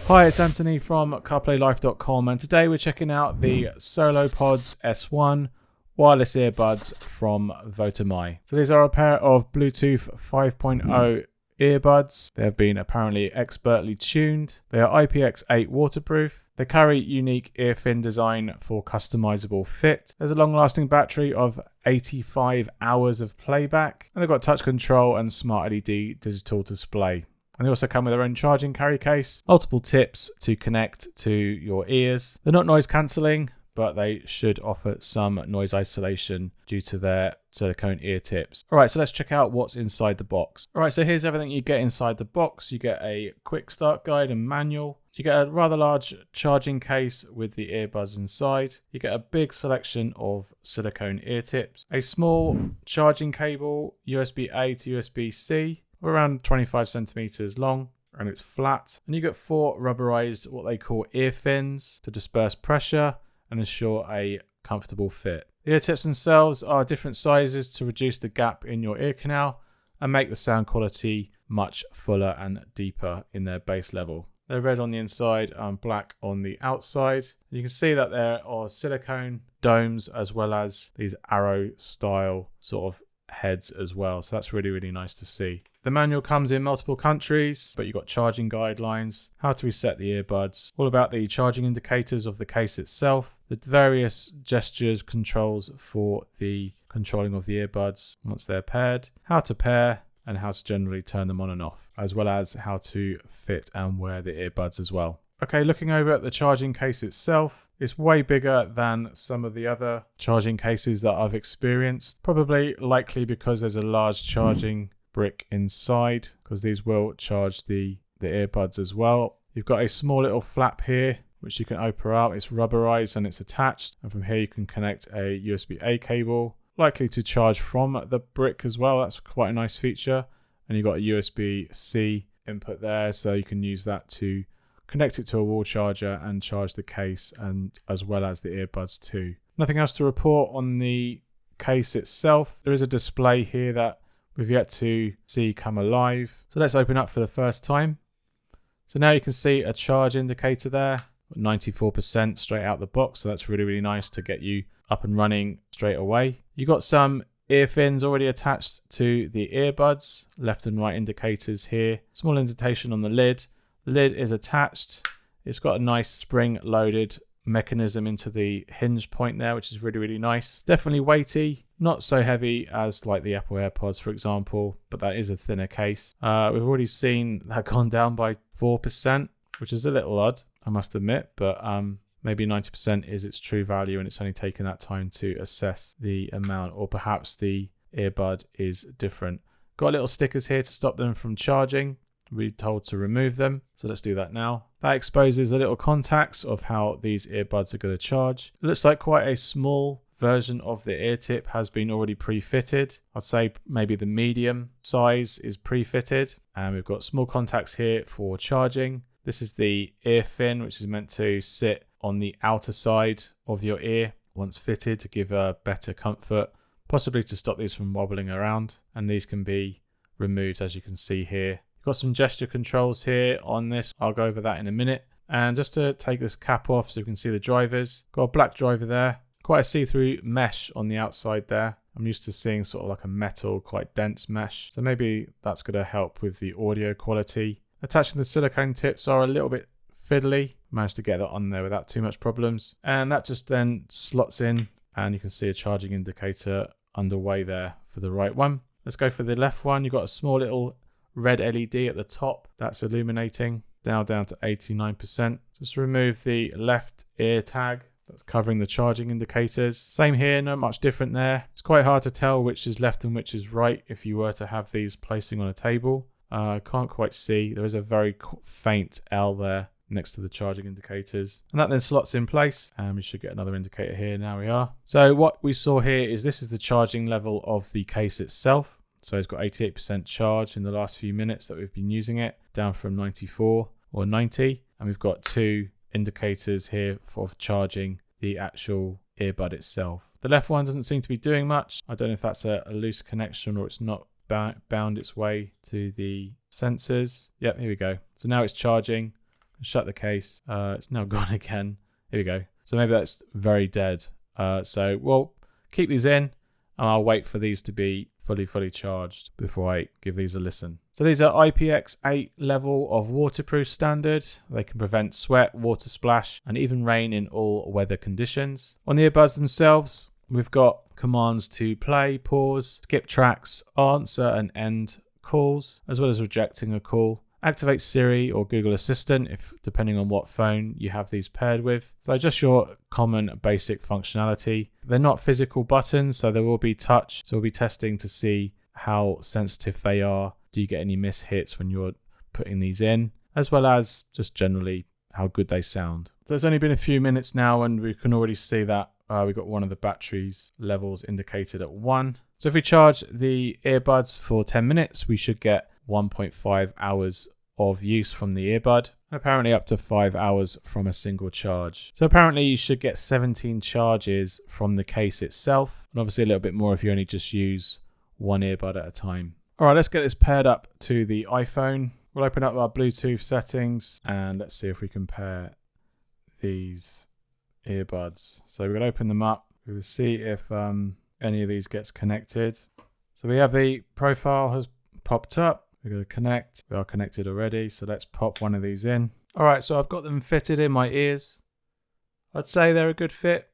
Hi, it's Anthony from CarPlayLife.com, and today we're checking out the SoloPods S1 wireless earbuds from Votomy. So these are a pair of Bluetooth 5.0 earbuds. They have been apparently expertly tuned. They are IPX8 waterproof. They carry unique ear fin design for customizable fit. There's a long-lasting battery of 85 hours of playback, and they've got touch control and smart LED digital display. And they also come with their own charging carry case, multiple tips to connect to your ears. They're not noise cancelling, but they should offer some noise isolation due to their silicone ear tips. All right, so let's check out what's inside the box. All right, so here's everything you get inside the box. You get a quick start guide and manual. You get a rather large charging case with the earbuds inside. You get a big selection of silicone ear tips, a small charging cable, USB-A to USB-C, around 25 centimeters long, and it's flat. And you get 4 rubberized, what they call ear fins, to disperse pressure and ensure a comfortable fit. The ear tips themselves are different sizes to reduce the gap in your ear canal and make the sound quality much fuller and deeper in their base level. They're red on the inside and black on the outside. You can see that there are silicone domes as well as these arrow style sort of heads as well, so that's really nice to see. The manual comes in multiple countries, but you've got charging guidelines, how to reset the earbuds, all about the charging indicators of the case itself, the various gestures controls for the controlling of the earbuds once they're paired, how to pair, and how to generally turn them on and off, as well as how to fit and wear the earbuds as well. Okay, looking over at the charging case itself, it's way bigger than some of the other charging cases that I've experienced. Probably likely because there's a large charging brick inside, because these will charge the earbuds as well. You've got a small little flap here, which you can open out. It's rubberized and it's attached. And from here you can connect a USB-A cable, likely to charge from the brick as well. That's quite a nice feature. And you've got a USB-C input there, so you can use that to connect it to a wall charger and charge the case, and as well as the earbuds too. Nothing else to report on the case itself. There is a display here that we've yet to see come alive. So let's open up for the first time. So now you can see a charge indicator there, 94% straight out the box. So that's really nice to get you up and running straight away. You got some ear fins already attached to the earbuds, left and right indicators here. Small indentation on the lid. The lid is attached. It's got a nice spring-loaded mechanism into the hinge point there, which is really nice. It's definitely weighty, not so heavy as like the Apple AirPods, for example, but that is a thinner case. We've already seen that gone down by 4%, which is a little odd, I must admit, but maybe 90% is its true value, and it's only taken that time to assess the amount, or perhaps the earbud is different. Got little stickers here to stop them from charging. We're told to remove them, so let's do that now. That exposes the little contacts of how these earbuds are going to charge. It looks like quite a small version of the ear tip has been already pre-fitted. I'd say maybe the medium size is pre-fitted, and we've got small contacts here for charging. This is the ear fin, which is meant to sit on the outer side of your ear once fitted to give a better comfort, possibly to stop these from wobbling around, and these can be removed, as you can see here. Got some gesture controls here on this. I'll go over that in a minute. And just to take this cap off so you can see the drivers. Got a black driver there. Quite a see-through mesh on the outside there. I'm used to seeing sort of like a metal, quite dense mesh. So maybe that's going to help with the audio quality. Attaching the silicone tips are a little bit fiddly. Managed to get that on there without too much problems. And that just then slots in, and you can see a charging indicator underway there for the right one. Let's go for the left one. You've got a small little red LED at the top that's illuminating, now down to 89%. Just remove the left ear tag that's covering the charging indicators. Same here, not much different there. It's quite hard to tell which is left and which is right if you were to have these placing on a table. Can't quite see. There is a very faint L there next to the charging indicators, and that then slots in place, and we should get another indicator here. Now we are. So what we saw here is this is the charging level of the case itself. So it's got 88% charge in the last few minutes that we've been using it, down from 94 or 90. And we've got 2 indicators here for charging the actual earbud itself. The left one doesn't seem to be doing much. I don't know if that's a loose connection or it's not bound its way to the sensors. Yep, here we go. So now it's charging. Shut the case. It's now gone again. Here we go. So maybe that's very dead. So we'll keep these in, and I'll wait for these to be fully charged before I give these a listen. So these are IPX8 level of waterproof standard. They can prevent sweat, water splash, and even rain in all weather conditions. On the earbuds themselves, we've got commands to play, pause, skip tracks, answer and end calls, as well as rejecting a call. Activate Siri or Google Assistant, if depending on what phone you have these paired with. So just your common basic functionality. They're not physical buttons, so there will be touch. So we'll be testing to see how sensitive they are. Do you get any miss hits when you're putting these in, as well as just generally how good they sound. So it's only been a few minutes now, and we can already see that we've got one of the batteries levels indicated at 1. So if we charge the earbuds for 10 minutes, we should get 1.5 hours of use from the earbud, and apparently up to 5 hours from a single charge. So apparently you should get 17 charges from the case itself, and obviously a little bit more if you only just use one earbud at a time. All right, let's get this paired up to the iPhone. We'll open up our Bluetooth settings and let's see if we can pair these earbuds. So we're going to open them up. We'll see if any of these gets connected. So we have the profile has popped up. We're going to connect. We are connected already, so let's pop one of these in. All right, so I've got them fitted in my ears. I'd say they're a good fit.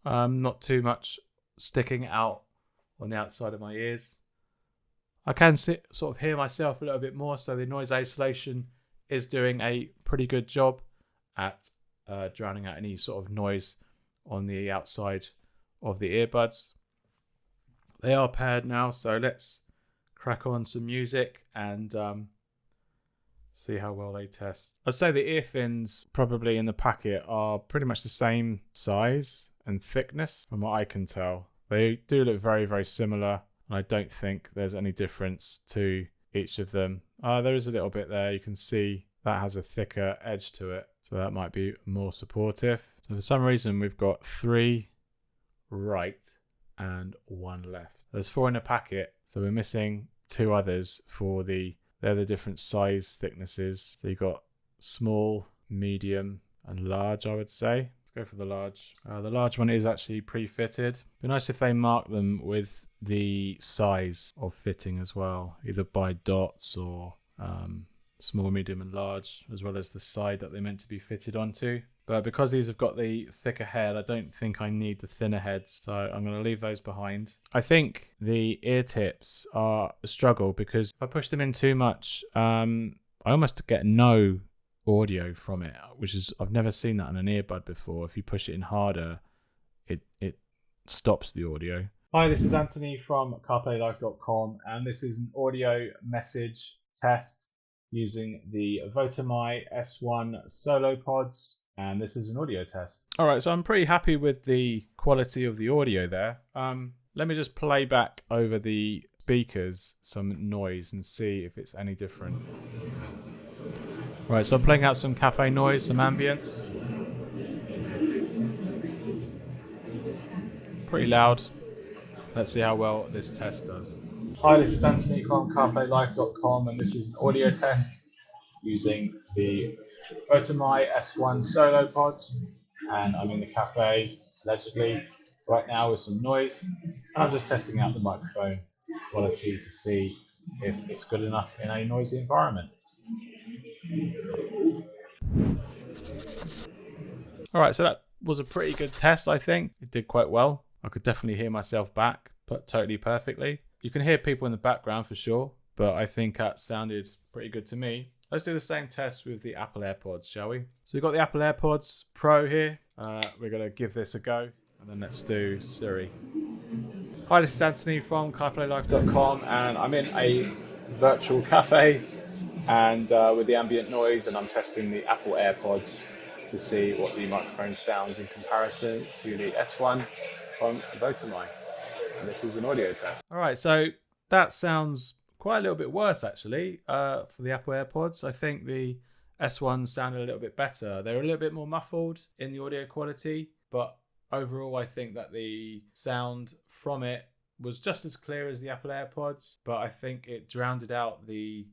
Not too much sticking out on the outside of my ears. I can sort of hear myself a little bit more, so the noise isolation is doing a pretty good job at drowning out any sort of noise on the outside of the earbuds. They are paired now, so let's crack on some music and see how well they test. I'd say the ear fins probably in the packet are pretty much the same size and thickness from what I can tell. They do look very, very similar, and I don't think there's any difference to each of them. There is a little bit there. You can see that has a thicker edge to it, so that might be more supportive. So for some reason we've got 3 right and 1 left. There's 4 in a packet, so we're missing 2 others for they're the different size thicknesses. So you've got small, medium and large, I would say. Let's go for the large. The large one is actually pre-fitted. Be nice if they mark them with the size of fitting as well, either by dots or small, medium and large, as well as the side that they're meant to be fitted onto. But because these have got the thicker head, I don't think I need the thinner heads, so I'm going to leave those behind. I think the ear tips are a struggle because if I push them in too much, I almost get no audio from it, which is, I've never seen that on an earbud before. If you push it in harder, it stops the audio. Hi, this is Anthony from CarPlayLife.com, and this is an audio message test using the Votomy S1 SoloPods, and this is an audio test. All right, so I'm pretty happy with the quality of the audio there. Let me just play back over the speakers some noise and see if it's any different. All right, so I'm playing out some cafe noise, some ambience. Pretty loud. Let's see how well this test does. Hi, this is Anthony from CarPlayLife.com, and this is an audio test using the Votomy S1 SoloPods, and I'm in the cafe, allegedly, right now with some noise, and I'm just testing out the microphone quality to see if it's good enough in a noisy environment. All right, so that was a pretty good test, I think. It did quite well. I could definitely hear myself back, but totally perfectly. You can hear people in the background for sure, but I think that sounded pretty good to me. Let's do the same test with the Apple AirPods, shall we? So we've got the Apple AirPods Pro here. We're going to give this a go, and then let's do Siri. Hi, this is Anthony from CarPlayLife.com, and I'm in a virtual cafe and with the ambient noise, and I'm testing the Apple AirPods to see what the microphone sounds in comparison to the S1 from Votomy. And this is an audio test. All right, so that sounds quite a little bit worse actually for the Apple AirPods. I think the S1 sounded a little bit better. They're a little bit more muffled in the audio quality, but overall I think that the sound from it was just as clear as the Apple AirPods, but I think it drowned out the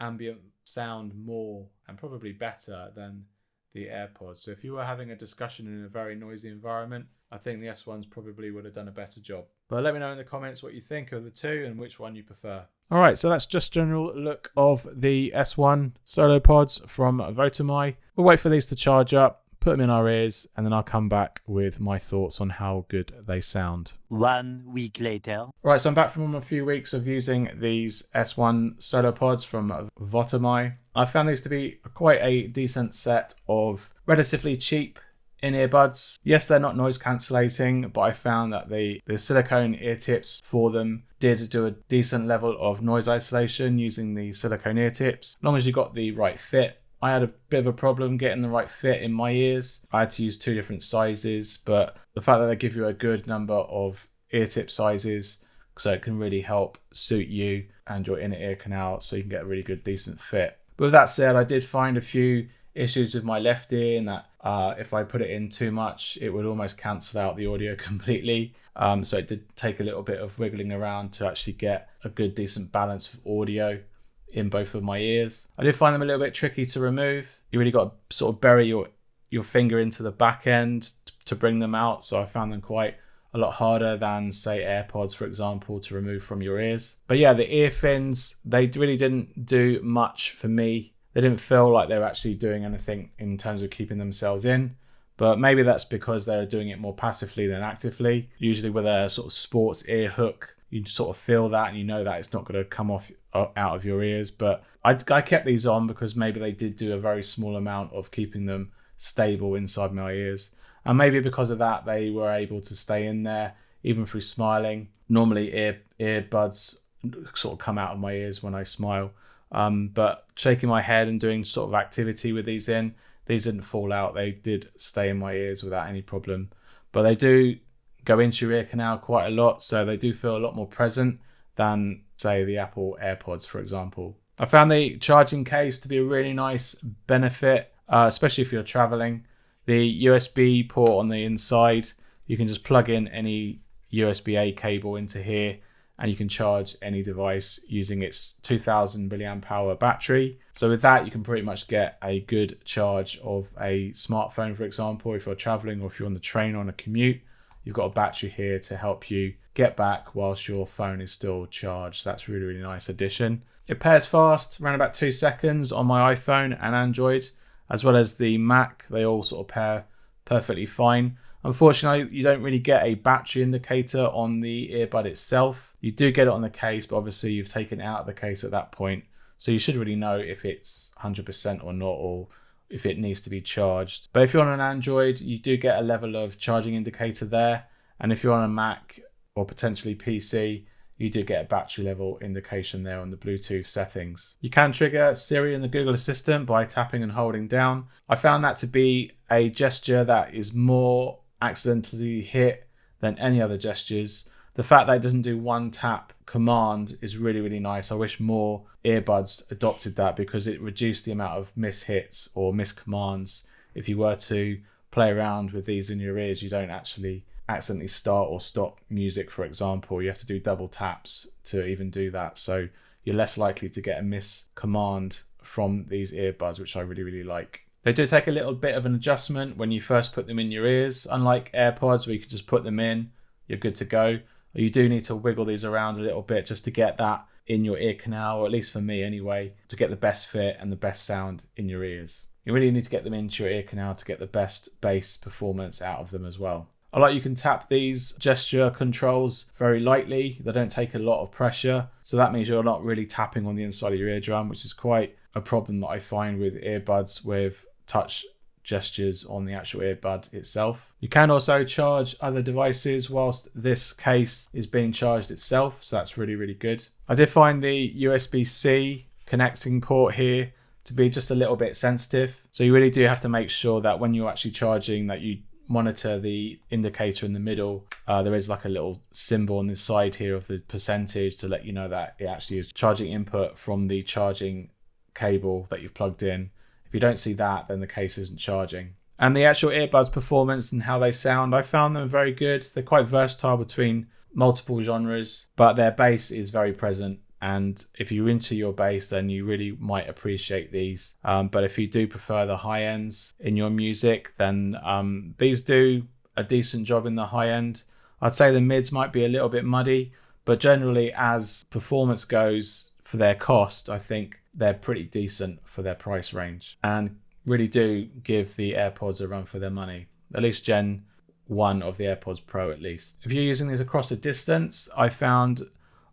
ambient sound more and probably better than the AirPods. So if you were having a discussion in a very noisy environment, I think the S1s probably would have done a better job. But let me know in the comments what you think of the two and which one you prefer. All right, so that's just general look of the S1 SoloPods from Votomy. We'll wait for these to charge up, put them in our ears, and then I'll come back with my thoughts on how good they sound. 1 week later. Right, so I'm back from a few weeks of using these S1 SoloPods from Votomy. I found these to be quite a decent set of relatively cheap in-ear buds. Yes, they're not noise cancellating, but I found that the silicone ear tips for them did do a decent level of noise isolation using the silicone ear tips, as long as you got the right fit. I had a bit of a problem getting the right fit in my ears. I had to use 2 different sizes, but the fact that they give you a good number of ear tip sizes, so it can really help suit you and your inner ear canal, so you can get a really good, decent fit. But with that said, I did find a few issues with my left ear, in that if I put it in too much, it would almost cancel out the audio completely. So it did take a little bit of wiggling around to actually get a good, decent balance of audio in both of my ears. I did find them a little bit tricky to remove. You really got to sort of bury your finger into the back end to bring them out. So I found them quite a lot harder than, say, AirPods, for example, to remove from your ears. But yeah, the ear fins, they really didn't do much for me. They didn't feel like they were actually doing anything in terms of keeping themselves in. But maybe that's because they're doing it more passively than actively. Usually with a sort of sports ear hook, you sort of feel that and you know that it's not going to come off out of your ears. But I kept these on because maybe they did do a very small amount of keeping them stable inside my ears. And maybe because of that, they were able to stay in there even through smiling. Normally earbuds sort of come out of my ears when I smile. But shaking my head and doing sort of activity with these didn't fall out. They did stay in my ears without any problem. But they do go into your ear canal quite a lot, so they do feel a lot more present than, say, the Apple AirPods, for example. I found the charging case to be a really nice benefit, especially if you're traveling. The USB port on the inside, you can just plug in any USB-A cable into here and you can charge any device using its 2000 milliamp hour battery. So with that, you can pretty much get a good charge of a smartphone, for example, if you're traveling or if you're on the train or on a commute. You've got a battery here to help you get back whilst your phone is still charged. That's really, really nice addition. It pairs fast, around about 2 seconds on my iPhone and Android, as well as the Mac. They all sort of pair perfectly fine. Unfortunately, you don't really get a battery indicator on the earbud itself. You do get it on the case, but obviously you've taken it out of the case at that point. So you should really know if it's 100% or not, or if it needs to be charged. But if you're on an Android, you do get a level of charging indicator there. And if you're on a Mac or potentially PC, you do get a battery level indication there on the Bluetooth settings. You can trigger Siri and the Google Assistant by tapping and holding down. I found that to be a gesture that is more accidentally hit than any other gestures. The fact that it doesn't do one tap command is really, really nice. I wish more earbuds adopted that, because it reduced the amount of mishits or miscommands. If you were to play around with these in your ears, you don't actually accidentally start or stop music, for example. You have to do double taps to even do that. So you're less likely to get a miscommand from these earbuds, which I really, really like. They do take a little bit of an adjustment when you first put them in your ears, unlike AirPods where you can just put them in, you're good to go. You do need to wiggle these around a little bit just to get that in your ear canal, or at least for me anyway, to get the best fit and the best sound in your ears. You really need to get them into your ear canal to get the best bass performance out of them as well. I like you can tap these gesture controls very lightly. They don't take a lot of pressure. So that means you're not really tapping on the inside of your eardrum, which is quite a problem that I find with earbuds with touch gestures on the actual earbud itself. You can also charge other devices whilst this case is being charged itself. So that's really, really good. I did find the USB-C connecting port here to be just a little bit sensitive. So you really do have to make sure that when you're actually charging, that you monitor the indicator in the middle. There is like a little symbol on the side here of the percentage to let you know that it actually is charging input from the charging cable that you've plugged in. If you don't see that, then the case isn't charging. And the actual earbuds performance and how they sound, I found them very good. They're quite versatile between multiple genres, but their bass is very present And if you're into your bass, then you really might appreciate these. But if you do prefer the high ends in your music, then these do a decent job in the high end. I'd say the mids might be a little bit muddy, but generally as performance goes for their cost, I think they're pretty decent for their price range and really do give the AirPods a run for their money, at least Gen 1 of the AirPods Pro at least. If you're using these across a distance, I found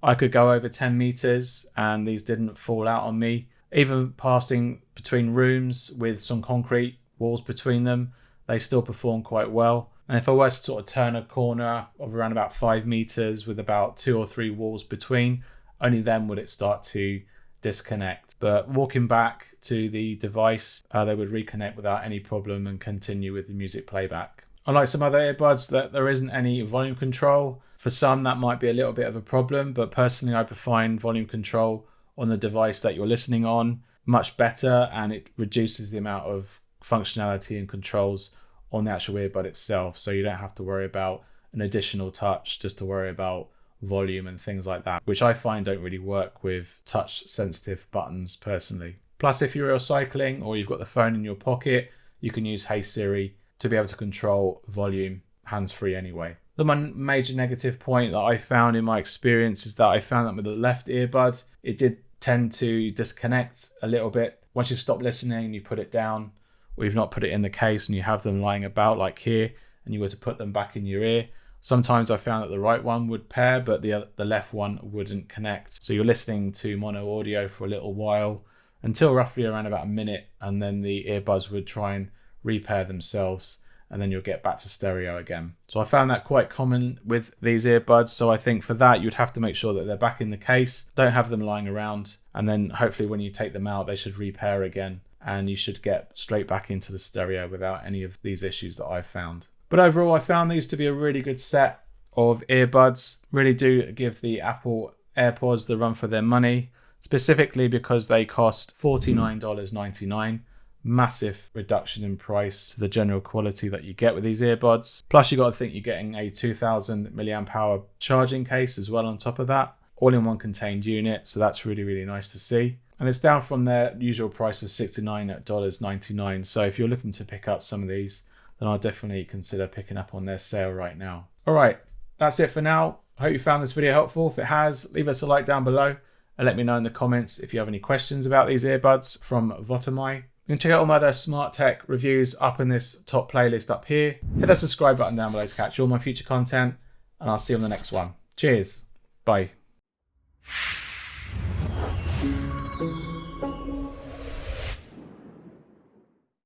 I could go over 10 meters and these didn't fall out on me. Even passing between rooms with some concrete walls between them, they still perform quite well. And if I was to sort of turn a corner of around about 5 meters with about 2 or 3 walls between, only then would it start to disconnect. But walking back to the device, they would reconnect without any problem and continue with the music playback. Unlike some other earbuds, that there isn't any volume control. For some, that might be a little bit of a problem, but personally, I find volume control on the device that you're listening on much better, and it reduces the amount of functionality and controls on the actual earbud itself. So you don't have to worry about an additional touch just to worry about volume and things like that, which I find don't really work with touch sensitive buttons personally. Plus, if you're cycling or you've got the phone in your pocket, you can use Hey Siri to be able to control volume hands-free anyway. The one major negative point that I found in my experience is that I found that with the left earbud, it did tend to disconnect a little bit. Once you've stopped listening and you put it down, or you've not put it in the case and you have them lying about like here, and you were to put them back in your ear, sometimes I found that the right one would pair, but the left one wouldn't connect. So you're listening to mono audio for a little while, until roughly around about a minute, and then the earbuds would try and repair themselves, and then you'll get back to stereo again. So I found that quite common with these earbuds. So I think for that, you'd have to make sure that they're back in the case, don't have them lying around, and then hopefully when you take them out, they should repair again, and you should get straight back into the stereo without any of these issues that I've found. But overall, I found these to be a really good set of earbuds. Really do give the Apple AirPods the run for their money, specifically because they cost $49.99. Massive reduction in price to the general quality that you get with these earbuds. Plus, you got to think you're getting a 2000 milliamp hour charging case as well on top of that, all in one contained unit. So that's really, really nice to see. And it's down from their usual price of $69.99. So if you're looking to pick up some of these, then I'll definitely consider picking up on their sale right now. All right, that's it for now. I hope you found this video helpful. If it has, leave us a like down below and let me know in the comments if you have any questions about these earbuds from Votomy. You can check out all my other smart tech reviews up in this top playlist up here. Hit that subscribe button down below to catch all my future content, and I'll see you on the next one. Cheers. Bye.